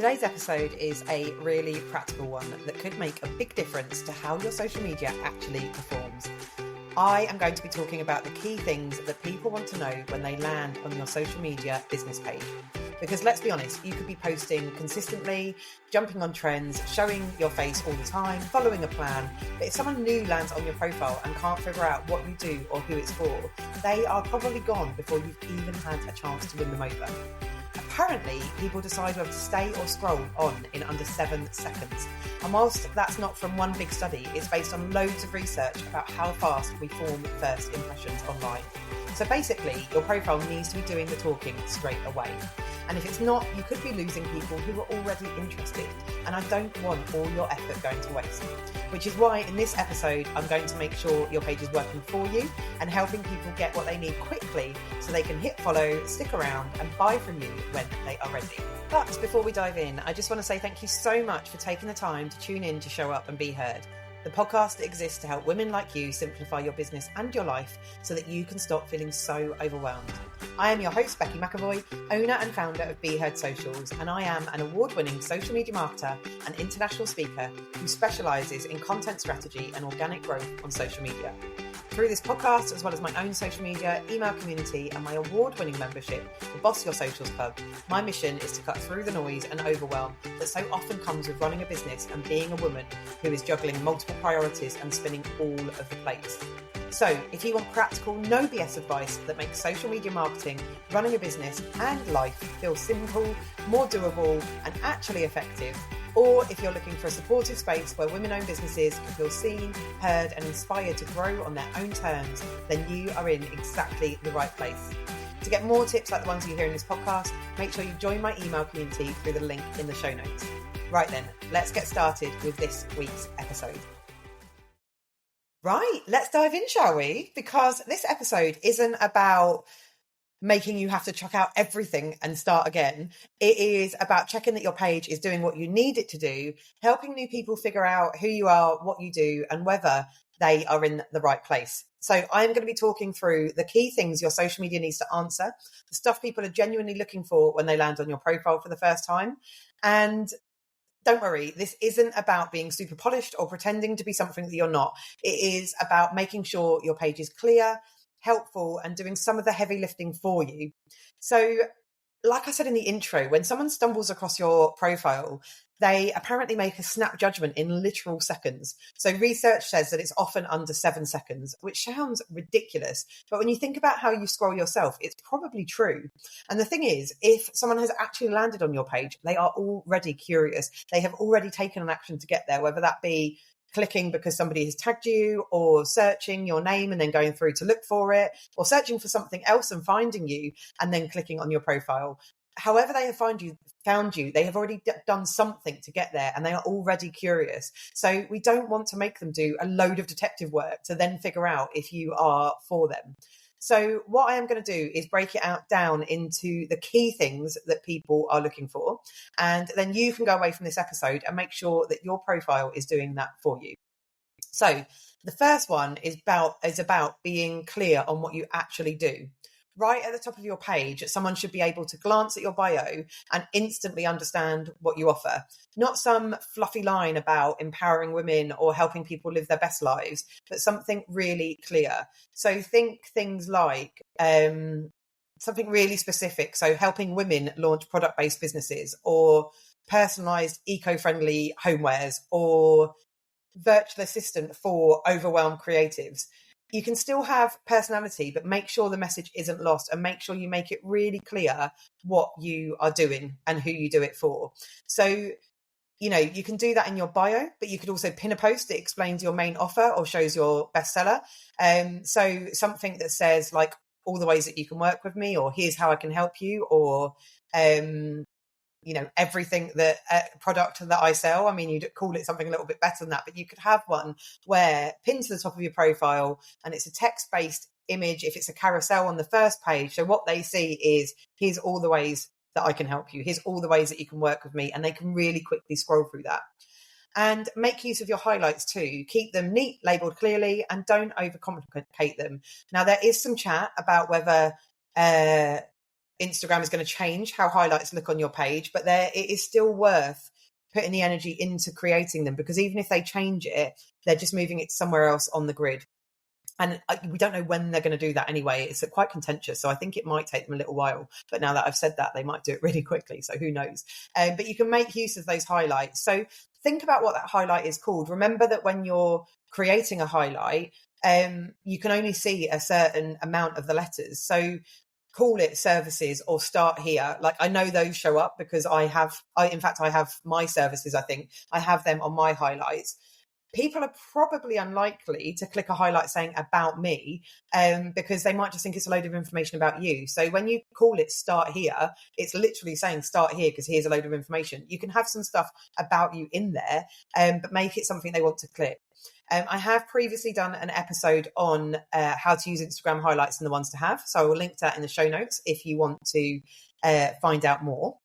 Today's episode is a really practical one that could make a big difference to how your social media actually performs. I am going to be talking about the key things that people want to know when they land on your social media business page. Because let's be honest, you could be posting consistently, jumping on trends, showing your face all the time, following a plan. But if someone new lands on your profile and can't figure out what you do or who it's for, they are probably gone before you've even had a chance to win them over. Apparently, people decide whether to stay or scroll on in under 7 seconds. And whilst that's not from one big study, it's based on loads of research about how fast we form first impressions online. So basically, your profile needs to be doing the talking straight away. And if it's not, you could be losing people who are already interested. And I don't want all your effort going to waste. Which is why in this episode, I'm going to make sure your page is working for you and helping people get what they need quickly so they can hit follow, stick around and buy from you when they are ready. But before we dive in, I just want to say thank you so much for taking the time to tune in to show up and be heard. The podcast exists to help women like you simplify your business and your life so that you can stop feeling so overwhelmed. I am your host, Becky McAvoy, owner and founder of Be Heard Socials, and I am an award-winning social media marketer and international speaker who specialises in content strategy and organic growth on social media. Through this podcast, as well as my own social media, email community, and my award-winning membership, the Boss Your Socials Club, my mission is to cut through the noise and overwhelm that so often comes with running a business and being a woman who is juggling multiple priorities and spinning all of the plates. So, if you want practical, no BS advice that makes social media marketing, running a business, and life feel simple, more doable, and actually effective, or if you're looking for a supportive space where women-owned businesses can feel seen, heard, and inspired to grow on their own terms, then you are in exactly the right place. To get more tips like the ones you hear in this podcast, make sure you join my email community through the link in the show notes. Right then, let's get started with this week's episode. Right, let's dive in, shall we? Because this episode isn't about making you have to chuck out everything and start again. It is about checking that your page is doing what you need it to do, helping new people figure out who you are, what you do, and whether they are in the right place. So I'm going to be talking through the key things your social media needs to answer, the stuff people are genuinely looking for when they land on your profile for the first time. And don't worry, this isn't about being super polished or pretending to be something that you're not. It is about making sure your page is clear, helpful, and doing some of the heavy lifting for you. So, like I said in the intro, when someone stumbles across your profile, they apparently make a snap judgment in literal seconds. So research says that it's often under 7 seconds, which sounds ridiculous. But when you think about how you scroll yourself, it's probably true. And the thing is, if someone has actually landed on your page, they are already curious. They have already taken an action to get there, whether that be clicking because somebody has tagged you, or searching your name and then going through to look for it, or searching for something else and finding you and then clicking on your profile. However they have found you, they have already done something to get there and they are already curious. So we don't want to make them do a load of detective work to then figure out if you are for them. So what I am going to do is break it out down into the key things that people are looking for. And then you can go away from this episode and make sure that your profile is doing that for you. So the first one is about being clear on what you actually do. Right at the top of your page, someone should be able to glance at your bio and instantly understand what you offer. Not some fluffy line about empowering women or helping people live their best lives, but something really clear. So think things like something really specific. So helping women launch product-based businesses, or personalized eco-friendly homewares, or virtual assistant for overwhelmed creatives. You can still have personality, but make sure the message isn't lost, and make sure you make it really clear what you are doing and who you do it for. So, you can do that in your bio, but you could also pin a post that explains your main offer or shows your bestseller. So something that says like all the ways that you can work with me, or here's how I can help you, or everything that product that I sell. I mean, you'd call it something a little bit better than that, but you could have one where pinned to the top of your profile and it's a text-based image if it's a carousel on the first page. So what they see is, here's all the ways that I can help you. Here's all the ways that you can work with me. And they can really quickly scroll through that. And make use of your highlights too. Keep them neat, labeled clearly, and don't overcomplicate them. Now, there is some chat about whether Instagram is going to change how highlights look on your page, but it is still worth putting the energy into creating them, because even if they change it, they're just moving it somewhere else on the grid. And we don't know when they're going to do that anyway. It's quite contentious. So I think it might take them a little while. But now that I've said that, they might do it really quickly. So who knows? But you can make use of those highlights. So think about what that highlight is called. Remember that when you're creating a highlight, you can only see a certain amount of the letters. So call it services or start here. Like, I know those show up because I have my services. I think I have them on my highlights. People are probably unlikely to click a highlight saying about me, because they might just think it's a load of information about you. So when you call it start here, it's literally saying start here because here's a load of information. You can have some stuff about you in there, but make it something they want to click. I have previously done an episode on how to use Instagram highlights and the ones to have. So I will link to that in the show notes if you want to find out more.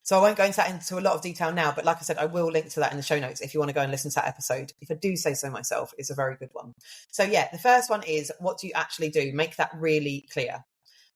So I won't go into a lot of detail now, but like I said, I will link to that in the show notes if you want to go and listen to that episode. If I do say so myself, it's a very good one. So yeah, the first one is, what do you actually do? Make that really clear.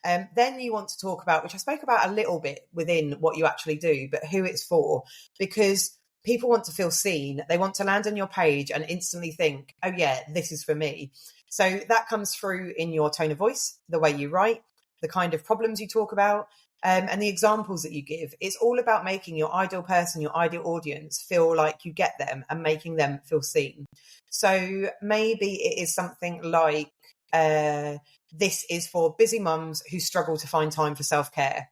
Then you want to talk about, which I spoke about a little bit within what you actually do, but who it's for, because people want to feel seen. They want to land on your page and instantly think, oh yeah, this is for me. So that comes through in your tone of voice, the way you write, the kind of problems you talk about, and the examples that you give. It's all about making your ideal person, your ideal audience, feel like you get them and making them feel seen. So maybe it is something like, this is for busy mums who struggle to find time for self-care,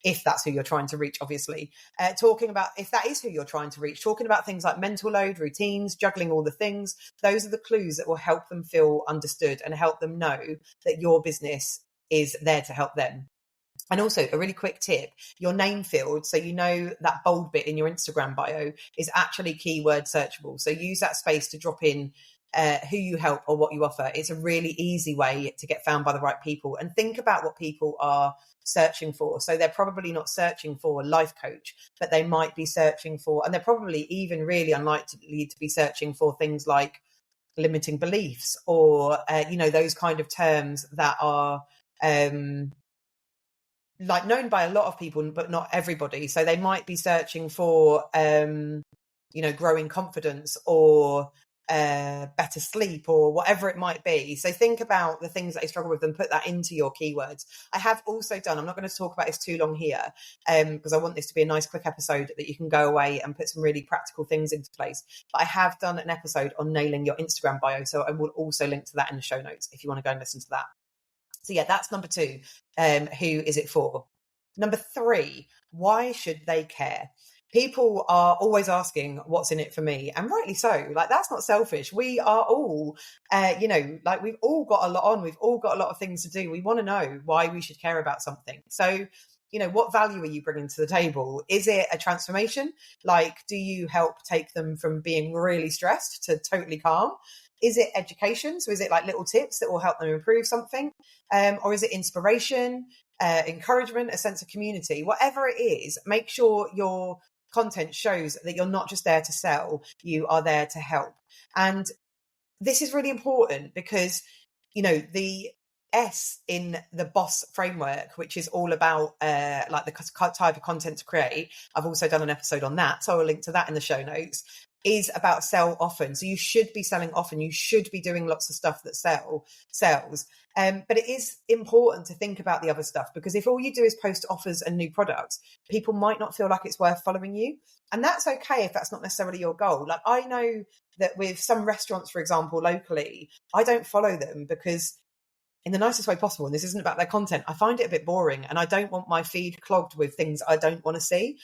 if that's who you're trying to reach, obviously. Talking about, if that is who you're trying to reach, talking about things like mental load, routines, juggling all the things. Those are the clues that will help them feel understood and help them know that your business is there to help them. And also, a really quick tip, your name field, so you know that bold bit in your Instagram bio is actually keyword searchable. So use that space to drop in who you help or what you offer. It's a really easy way to get found by the right people. And think about what people are searching for. So they're probably not searching for a life coach, but they might be searching for, and they're probably even really unlikely to be searching for things like limiting beliefs or, those kind of terms that are like known by a lot of people, but not everybody. So they might be searching for, growing confidence or better sleep or whatever it might be. So think about the things that they struggle with and put that into your keywords. I have also done, I'm not going to talk about this too long here, because I want this to be a nice quick episode that you can go away and put some really practical things into place. But I have done an episode on nailing your Instagram bio. So I will also link to that in the show notes if you want to go and listen to that. So yeah, that's number 2. Who is it for? Number 3, why should they care? People are always asking what's in it for me, and rightly so. Like, that's not selfish. We are all, we've all got a lot on. We've all got a lot of things to do. We want to know why we should care about something. So, what value are you bringing to the table? Is it a transformation? Like, do you help take them from being really stressed to totally calm? Is it education? So is it like little tips that will help them improve something? Or is it inspiration, encouragement, a sense of community? Whatever it is, make sure your content shows that you're not just there to sell, you are there to help. And this is really important because, the S in the BOSS framework, which is all about like the type of content to create. I've also done an episode on that, so I'll link to that in the show notes. Is about sell often. So you should be selling often. You should be doing lots of stuff that sells. But it is important to think about the other stuff, because if all you do is post offers and new products, people might not feel like it's worth following you. And that's okay if that's not necessarily your goal. Like, I know that with some restaurants, for example, locally, I don't follow them because, in the nicest way possible, and this isn't about their content, I find it a bit boring and I don't want my feed clogged with things I don't want to see.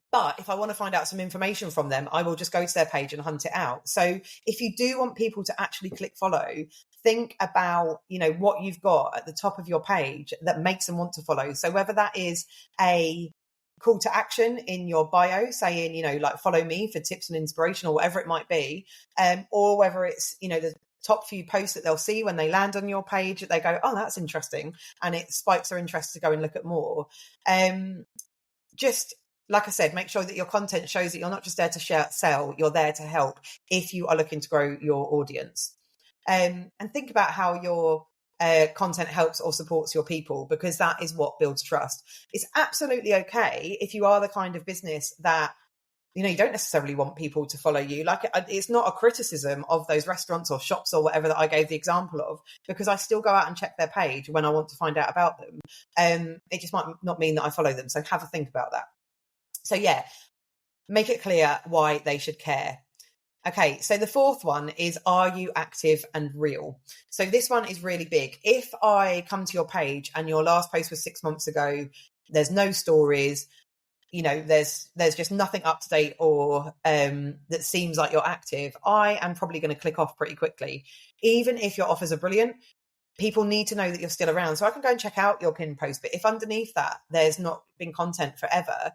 But if I want to find out some information from them, I will just go to their page and hunt it out. So if you do want people to actually click follow, think about, what you've got at the top of your page that makes them want to follow. So whether that is a call to action in your bio saying, like, follow me for tips and inspiration or whatever it might be, or whether it's, the top few posts that they'll see when they land on your page, they go, oh, that's interesting. And it spikes their interest to go and look at more. Just, like I said, make sure that your content shows that you're not just there to sell, you're there to help if you are looking to grow your audience. And think about how you're content helps or supports your people, because that is what builds trust. It's absolutely okay if you are the kind of business that, you know, you don't necessarily want people to follow you. Like, it's not a criticism of those restaurants or shops or whatever that I gave the example of, because I still go out and check their page when I want to find out about them. It just might not mean that I follow them. So have a think about that. So yeah, make it clear why they should care. Okay, so the fourth one is, are you active and real? So this one is really big. If I come to your page and your last post was 6 months ago, there's no stories, you know, there's just nothing up to date or that seems like you're active, I am probably going to click off pretty quickly. Even if your offers are brilliant, people need to know that you're still around. So I can go and check out your pinned post, but if underneath that there's not been content forever,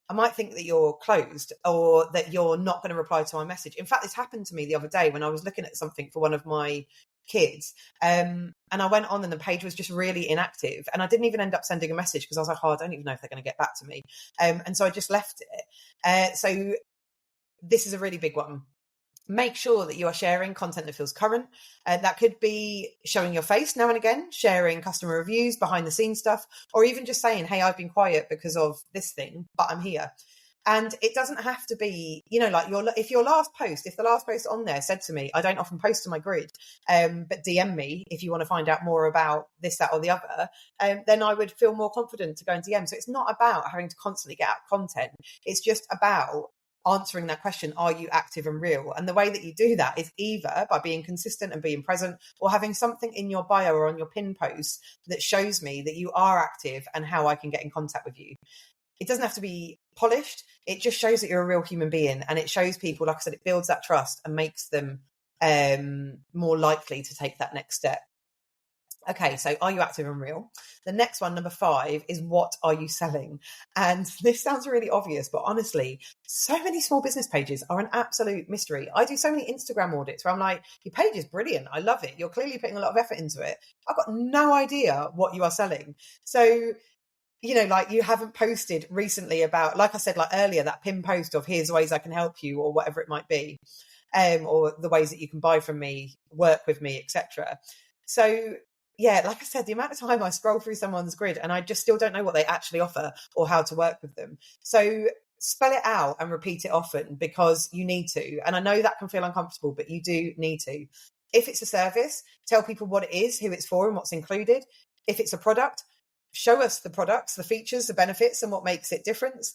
I might think that you're closed or that you're not going to reply to my message. In fact, this happened to me the other day when I was looking at something for one of my kids. And I went on and the page was just really inactive. And I didn't even end up sending a message because I was like, oh, I don't even know if they're going to get back to me. And so I just left it. So this is a really big one. Make sure that you are sharing content that feels current. That could be showing your face now and again, sharing customer reviews, behind the scenes stuff, or even just saying, hey, I've been quiet because of this thing, but I'm here. And it doesn't have to be, you know, like if the last post on there said to me, I don't often post to my grid, but DM me if you want to find out more about this, that, or the other, then I would feel more confident to go and DM. So it's not about having to constantly get out content. It's just about answering that question, are you active and real? And the way that you do that is either by being consistent and being present, or having something in your bio or on your pin posts that shows me that you are active and how I can get in contact with you. It doesn't have to be polished. It just shows that you're a real human being, and it shows people, like I said, it builds that trust and makes them more likely to take that next step. Okay, so are you active and real? The next one, number 5, is what are you selling? And this sounds really obvious, but honestly, so many small business pages are an absolute mystery. I do so many Instagram audits where I'm like, your page is brilliant. I love it. You're clearly putting a lot of effort into it. I've got no idea what you are selling. So, you know, like, you haven't posted recently about, like I said, like earlier, that pin post of here's ways I can help you or whatever it might be, or the ways that you can buy from me, work with me, etc. So yeah, like I said, the amount of time I scroll through someone's grid and I just still don't know what they actually offer or how to work with them. So spell it out and repeat it often, because you need to. And I know that can feel uncomfortable, but you do need to. If it's a service, tell people what it is, who it's for, and what's included. If it's a product, show us the products, the features, the benefits, and what makes it different.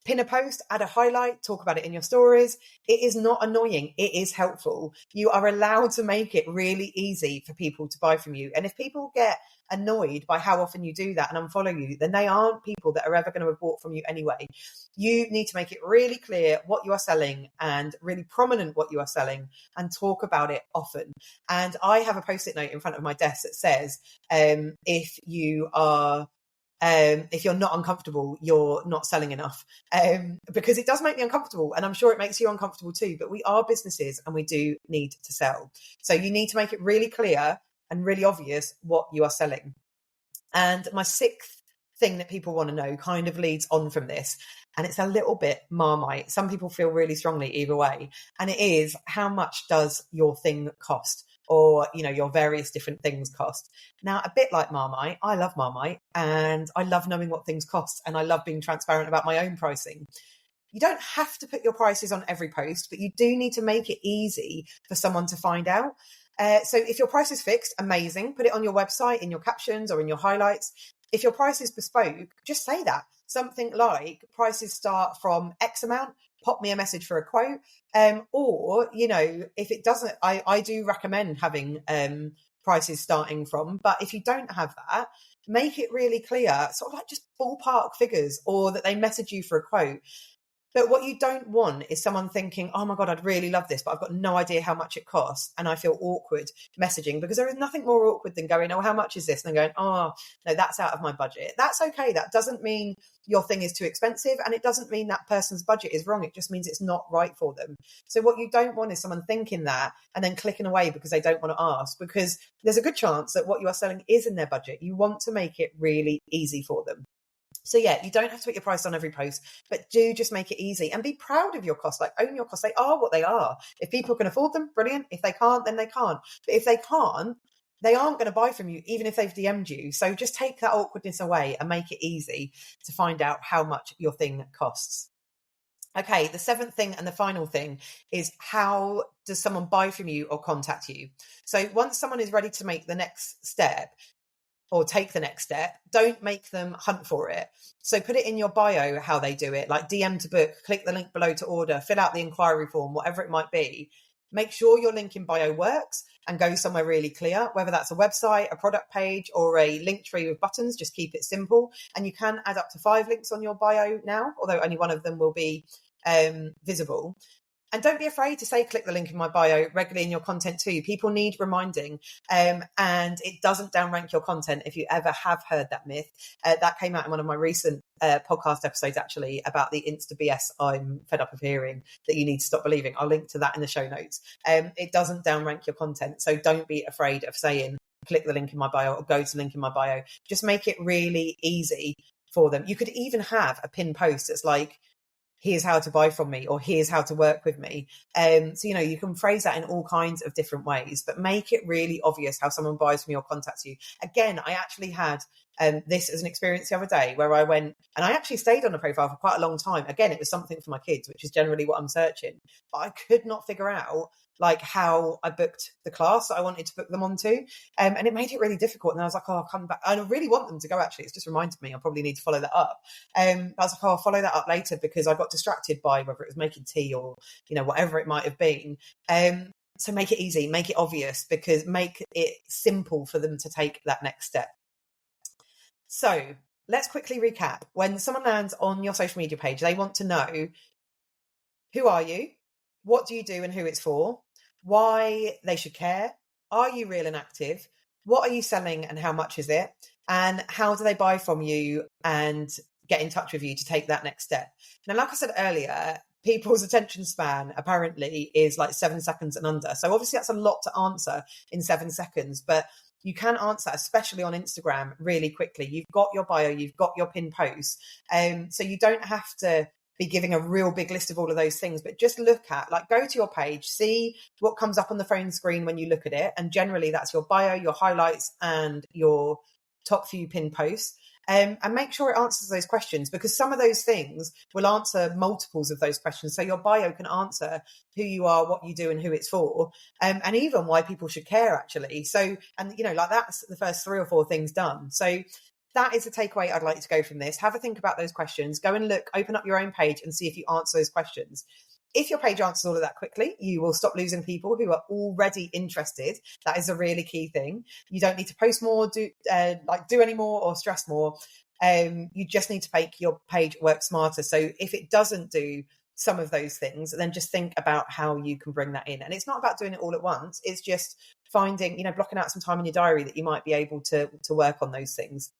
Pin a post, add a highlight, talk about it in your stories. It is not annoying. It is helpful. You are allowed to make it really easy for people to buy from you. And if people get annoyed by how often you do that and unfollow you, then they aren't people that are ever going to have bought from you anyway. You need to make it really clear what you are selling and really prominent what you are selling, and talk about it often. And I have a post-it note in front of my desk that says, if you're not uncomfortable, you're not selling enough, because it does make me uncomfortable, and I'm sure it makes you uncomfortable too, but we are businesses and we do need to sell. So you need to make it really clear and really obvious what you are selling. And my 6th thing that people want to know kind of leads on from this, and it's a little bit Marmite. Some people feel really strongly either way, and it is, how much does your thing cost? Or, you know, your various different things cost. Now, a bit like Marmite, I love Marmite and I love knowing what things cost, and I love being transparent about my own pricing. You don't have to put your prices on every post, but you do need to make it easy for someone to find out. So if your price is fixed, amazing. Put it on your website, in your captions or in your highlights. If your price is bespoke, just say that. Something like, prices start from X amount, pop me a message for a quote. Or, you know, if it doesn't, I do recommend having prices starting from, but if you don't have that, make it really clear, sort of like just ballpark figures, or that they message you for a quote. But what you don't want is someone thinking, oh my God, I'd really love this, but I've got no idea how much it costs. And I feel awkward messaging, because there is nothing more awkward than going, oh, how much is this? And then going, oh, no, that's out of my budget. That's okay. That doesn't mean your thing is too expensive. And it doesn't mean that person's budget is wrong. It just means it's not right for them. So what you don't want is someone thinking that and then clicking away because they don't want to ask, because there's a good chance that what you are selling is in their budget. You want to make it really easy for them. So yeah, you don't have to put your price on every post, but do just make it easy and be proud of your costs. Like, own your costs. They are what they are. If people can afford them, brilliant. If they can't, then they can't. But if they can't, they aren't going to buy from you, even if they've DM'd you. So just take that awkwardness away and make it easy to find out how much your thing costs. Okay, the seventh thing and the final thing is, how does someone buy from you or contact you? So once someone is ready to make the next step, or take the next step, don't make them hunt for it. So put it in your bio how they do it, like DM to book, click the link below to order, fill out the inquiry form, whatever it might be. Make sure your link in bio works and go somewhere really clear, whether that's a website, a product page, or a link tree with buttons. Just keep it simple. And you can add up to 5 links on your bio now, although only one of them will be visible. And don't be afraid to say, click the link in my bio regularly in your content too. People need reminding, and it doesn't downrank your content if you ever have heard that myth. That came out in one of my recent podcast episodes, actually, about the Insta BS I'm fed up of hearing that you need to stop believing. I'll link to that in the show notes. It doesn't downrank your content. So don't be afraid of saying, click the link in my bio or go to the link in my bio. Just make it really easy for them. You could even have a pinned post that's like, here's how to buy from me, or here's how to work with me. So, you can phrase that in all kinds of different ways, but make it really obvious how someone buys from you or contacts you. Again, I actually had this as an experience the other day where I went and I actually stayed on a profile for quite a long time. Again, it was something for my kids, which is generally what I'm searching, but I could not figure out like how I booked the class that I wanted to book them onto. And it made it really difficult. And I was like, I'll come back. And I really want them to go, actually. It's just reminded me, I probably need to follow that up. I was like, I'll follow that up later, because I got distracted by whether it was making tea or, whatever it might have been. So make it easy, make it obvious, because make it simple for them to take that next step. So let's quickly recap. When someone lands on your social media page, they want to know, who are you? What do you do and who it's for? Why they should care? Are you real and active? What are you selling and how much is it? And how do they buy from you and get in touch with you to take that next step? Now, like I said earlier, people's attention span apparently is like 7 seconds and under. So obviously that's a lot to answer in 7 seconds, but you can answer, especially on Instagram, really quickly. You've got your bio, you've got your pinned posts. So you don't have to be giving a real big list of all of those things, but just look at, go to your page, see what comes up on the phone screen when you look at it. And generally that's your bio, your highlights, and your top few pinned posts. And make sure it answers those questions, because some of those things will answer multiples of those questions. So your bio can answer who you are, what you do, and who it's for, and even why people should care, actually. So, and that's the first 3 or 4 things done. So that is the takeaway I'd like you to go from this. Have a think about those questions. Go and look, open up your own page and see if you answer those questions. If your page answers all of that quickly, you will stop losing people who are already interested. That is a really key thing. You don't need to post more, do any more, or stress more. You just need to make your page work smarter. So if it doesn't do some of those things, then just think about how you can bring that in. And it's not about doing it all at once. It's just finding, blocking out some time in your diary that you might be able to work on those things.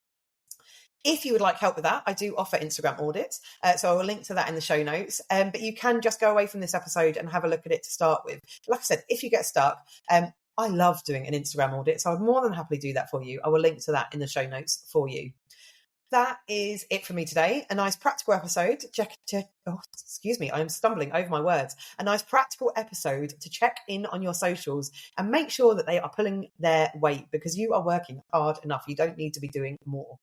If you would like help with that, I do offer Instagram audits. So I will link to that in the show notes. But you can just go away from this episode and have a look at it to start with. Like I said, if you get stuck, I love doing an Instagram audit, so I'd more than happily do that for you. I will link to that in the show notes for you. That is it for me today. A nice practical episode. I'm stumbling over my words. A nice practical episode to check in on your socials and make sure that they are pulling their weight, because you are working hard enough. You don't need to be doing more.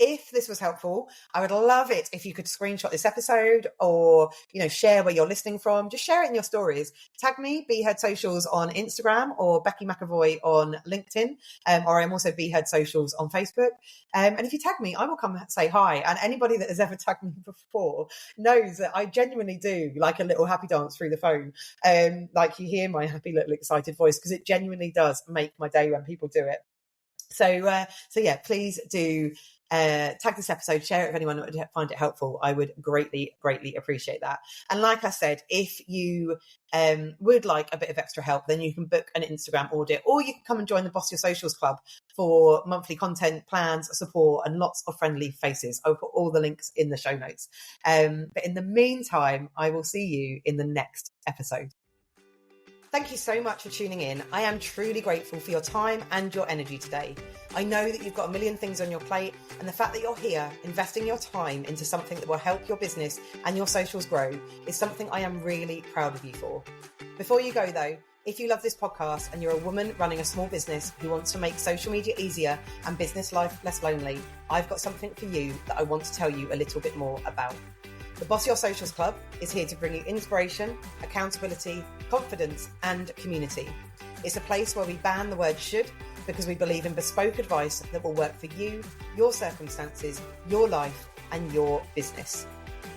If this was helpful, I would love it if you could screenshot this episode, or, share where you're listening from. Just share it in your stories. Tag me, BHeard Socials on Instagram, or Becky McAvoy on LinkedIn, or I'm also BHeard Socials on Facebook. And if you tag me, I will come say hi. And anybody that has ever tagged me before knows that I genuinely do like a little happy dance through the phone. You hear my happy little excited voice, because it genuinely does make my day when people do it. So yeah, please do tag this episode, share it if anyone would find it helpful. I would greatly, greatly appreciate that. And like I said, if you would like a bit of extra help, then you can book an Instagram audit, or you can come and join the Boss Your Socials Club for monthly content, plans, support, and lots of friendly faces. I'll put all the links in the show notes. But in the meantime, I will see you in the next episode. Thank you so much for tuning in. I am truly grateful for your time and your energy today. I know that you've got a million things on your plate, and the fact that you're here investing your time into something that will help your business and your socials grow is something I am really proud of you for. Before you go though, if you love this podcast and you're a woman running a small business who wants to make social media easier and business life less lonely, I've got something for you that I want to tell you a little bit more about. The Boss Your Socials Club is here to bring you inspiration, accountability, confidence, and community. It's a place where we ban the word should because we believe in bespoke advice that will work for you, your circumstances, your life, and your business.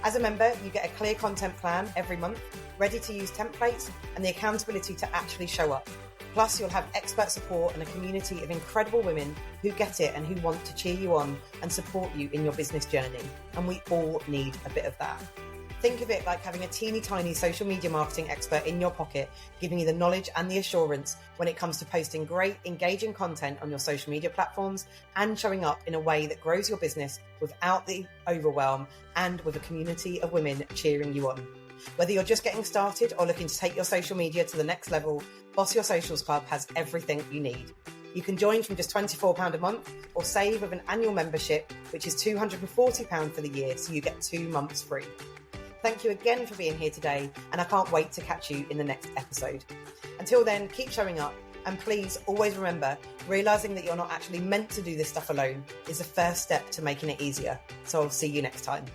As a member, you get a clear content plan every month, ready to use templates, and the accountability to actually show up. Plus, you'll have expert support and a community of incredible women who get it and who want to cheer you on and support you in your business journey. And we all need a bit of that. Think of it like having a teeny tiny social media marketing expert in your pocket, giving you the knowledge and the assurance when it comes to posting great, engaging content on your social media platforms and showing up in a way that grows your business without the overwhelm and with a community of women cheering you on. Whether you're just getting started or looking to take your social media to the next level, Boss Your Socials Club has everything you need. You can join from just £24 a month or save with an annual membership, which is £240 for the year, so you get 2 months free. Thank you again for being here today, and I can't wait to catch you in the next episode. Until then, keep showing up, and please always remember, realising that you're not actually meant to do this stuff alone is the first step to making it easier. So I'll see you next time.